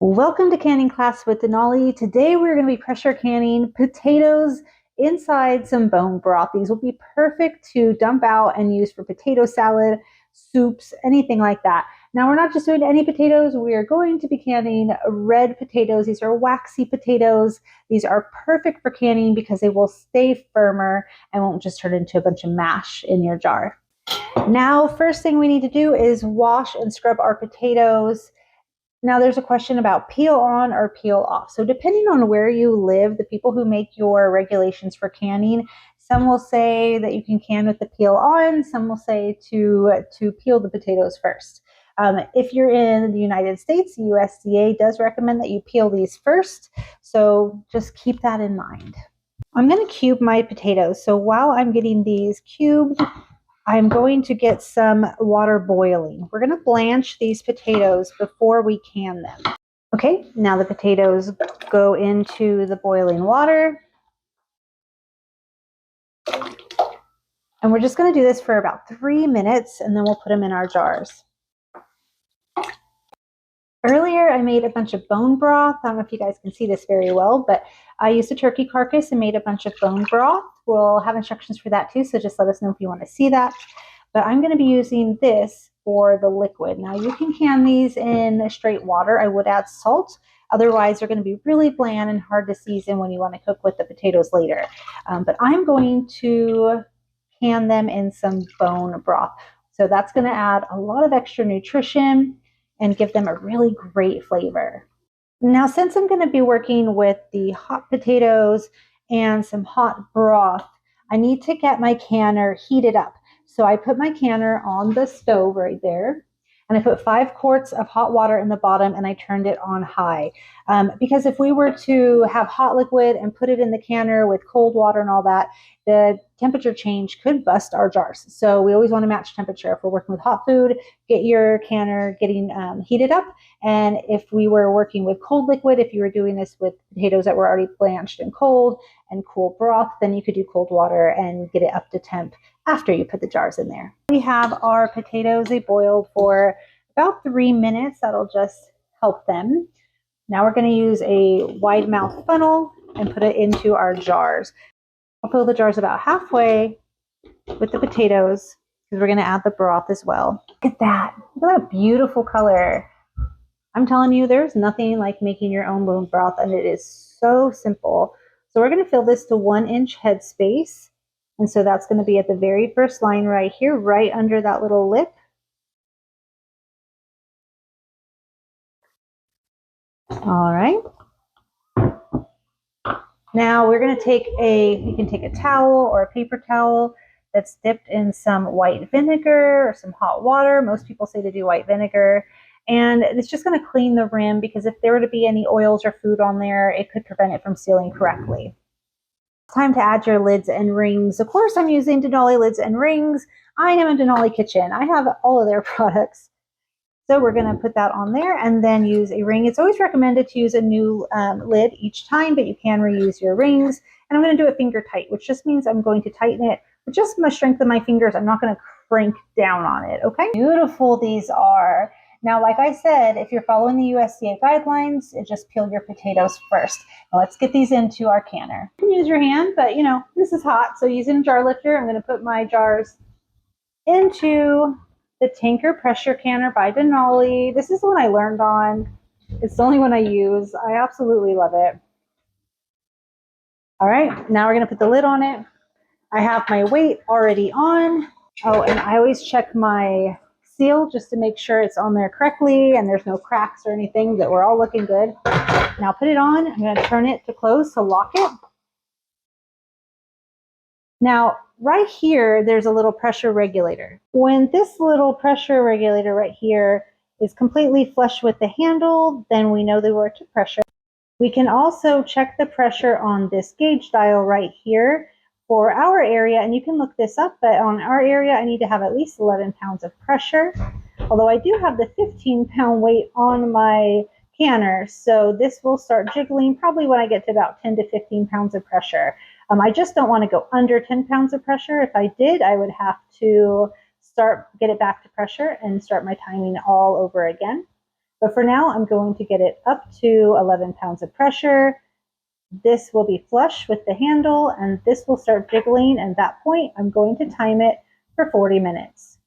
Welcome to canning class with Denali. Today we're going to be pressure canning potatoes inside some bone broth. These will be perfect to dump out and use for potato salad, soups, anything like that. Now we're not just doing any potatoes, we are going to be canning red potatoes. These are waxy potatoes. These are perfect for canning because they will stay firmer and won't just turn into a bunch of mash in your jar. Now, first thing we need to do is wash and scrub our potatoes. Now there's a question about peel on or peel off. So depending on where you live, the people who make your regulations for canning, some will say that you can can with the peel on, some will say to peel the potatoes first. If you're in the United States, the USDA does recommend that you peel these first. So just keep that in mind. I'm going to cube my potatoes. So while I'm getting these cubed, I'm going to get some water boiling. We're going to blanch these potatoes before we can them. Okay, now the potatoes go into the boiling water. And we're just going to do this for about 3 minutes and then we'll put them in our jars. Earlier, I made a bunch of bone broth. I don't know if you guys can see this very well, but I used a turkey carcass and made a bunch of bone broth. We'll have instructions for that too, so just let us know if you want to see that. But I'm going to be using this for the liquid. Now, you can can these in straight water. I would add salt. Otherwise, they're going to be really bland and hard to season when you want to cook with the potatoes later. But I'm going to can them in some bone broth. So that's going to add a lot of extra nutrition and give them a really great flavor. Now, since I'm going to be working with the hot potatoes and some hot broth, I need to get my canner heated up. So I put my canner on the stove right there, and I put 5 quarts of hot water in the bottom and I turned it on high. Because if we were to have hot liquid and put it in the canner with cold water and all that, the temperature change could bust our jars. So we always want to match temperature. If we're working with hot food, get your canner getting heated up. And if we were working with cold liquid, if you were doing this with potatoes that were already blanched and cold and cool broth, then you could do cold water and get it up to temp after you put the jars in there. We have our potatoes. They boiled for about 3 minutes. That'll just help them. Now we're going to use a wide mouth funnel and put it into our jars. I'll fill the jars about halfway with the potatoes because we're going to add the broth as well. Look at that. Look at that beautiful color. I'm telling you, there's nothing like making your own bone broth, and it is so simple. So we're going to fill this to 1-inch headspace. And so that's going to be at the very first line right here, right under that little lip. All right. Now we're going to take you can take a towel or a paper towel that's dipped in some white vinegar or some hot water. Most people say to do white vinegar. And it's just going to clean the rim because if there were to be any oils or food on there, it could prevent it from sealing correctly. It's time to add your lids and rings. Of course, I'm using Denali lids and rings. I am a Denali kitchen. I have all of their products. So we're going to put that on there and then use a ring. It's always recommended to use a new lid each time, but you can reuse your rings. And I'm going to do it finger tight, which just means I'm going to tighten it with just the strength of my fingers. I'm not going to crank down on it, okay? Beautiful these are. Now, like I said, if you're following the USDA guidelines, just peel your potatoes first. Now let's get these into our canner. You can use your hand, but you know, this is hot. So using a jar lifter, I'm going to put my jars into the Tanker Pressure Canner by Denali. This is the one I learned on. It's the only one I use. I absolutely love it. All right, now we're going to put the lid on it. I have my weight already on. Oh, and I always check my seal just to make sure it's on there correctly and there's no cracks or anything, that we're all looking good. Now put it on. I'm going to turn it to close to lock it. Now, right here, there's a little pressure regulator. When this little pressure regulator right here is completely flush with the handle, then we know that we're to pressure. We can also check the pressure on this gauge dial right here for our area, and you can look this up, but on our area, I need to have at least 11 pounds of pressure, although I do have the 15-pound weight on my canner, so this will start jiggling probably when I get to about 10 to 15 pounds of pressure. I just don't want to go under 10 pounds of pressure. If I did, I would have to get it back to pressure and start my timing all over again. But for now, I'm going to get it up to 11 pounds of pressure. This will be flush with the handle, and this will start jiggling. And at that point, I'm going to time it for 40 minutes.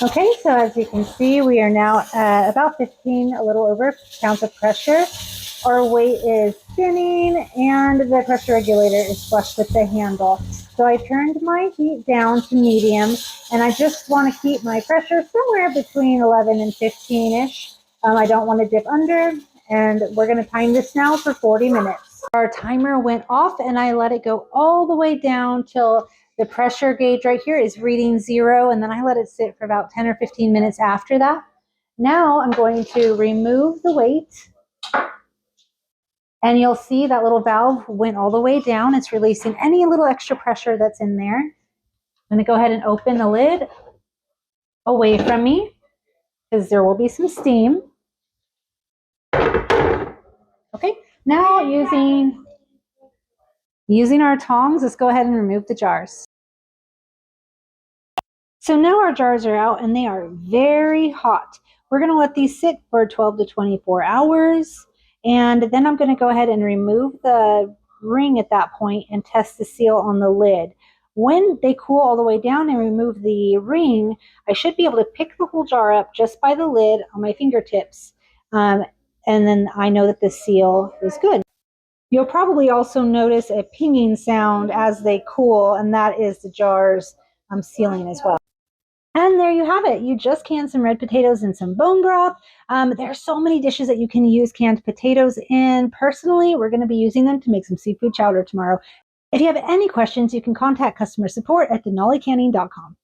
Okay, so as you can see, we are now at about 15, a little over pounds of pressure. Our weight is spinning, and the pressure regulator is flush with the handle. So I turned my heat down to medium, and I just want to keep my pressure somewhere between 11 and 15-ish. I don't want to dip under, and we're going to time this now for 40 minutes. Our timer went off, and I let it go all the way down till the pressure gauge right here is reading 0, and then I let it sit for about 10 or 15 minutes after that. Now I'm going to remove the weight, and you'll see that little valve went all the way down. It's releasing any little extra pressure that's in there. I'm going to go ahead and open the lid away from me because there will be some steam. Okay, now using our tongs, let's go ahead and remove the jars. So now our jars are out and they are very hot. We're going to let these sit for 12 to 24 hours. And then I'm going to go ahead and remove the ring at that point and test the seal on the lid. When they cool all the way down and remove the ring, I should be able to pick the whole jar up just by the lid on my fingertips. And then I know that the seal is good. You'll probably also notice a pinging sound as they cool, and that is the jars sealing as well. And there you have it. You just canned some red potatoes and some bone broth. There are so many dishes that you can use canned potatoes in. Personally, we're going to be using them to make some seafood chowder tomorrow. If you have any questions, you can contact customer support at denalicanning.com.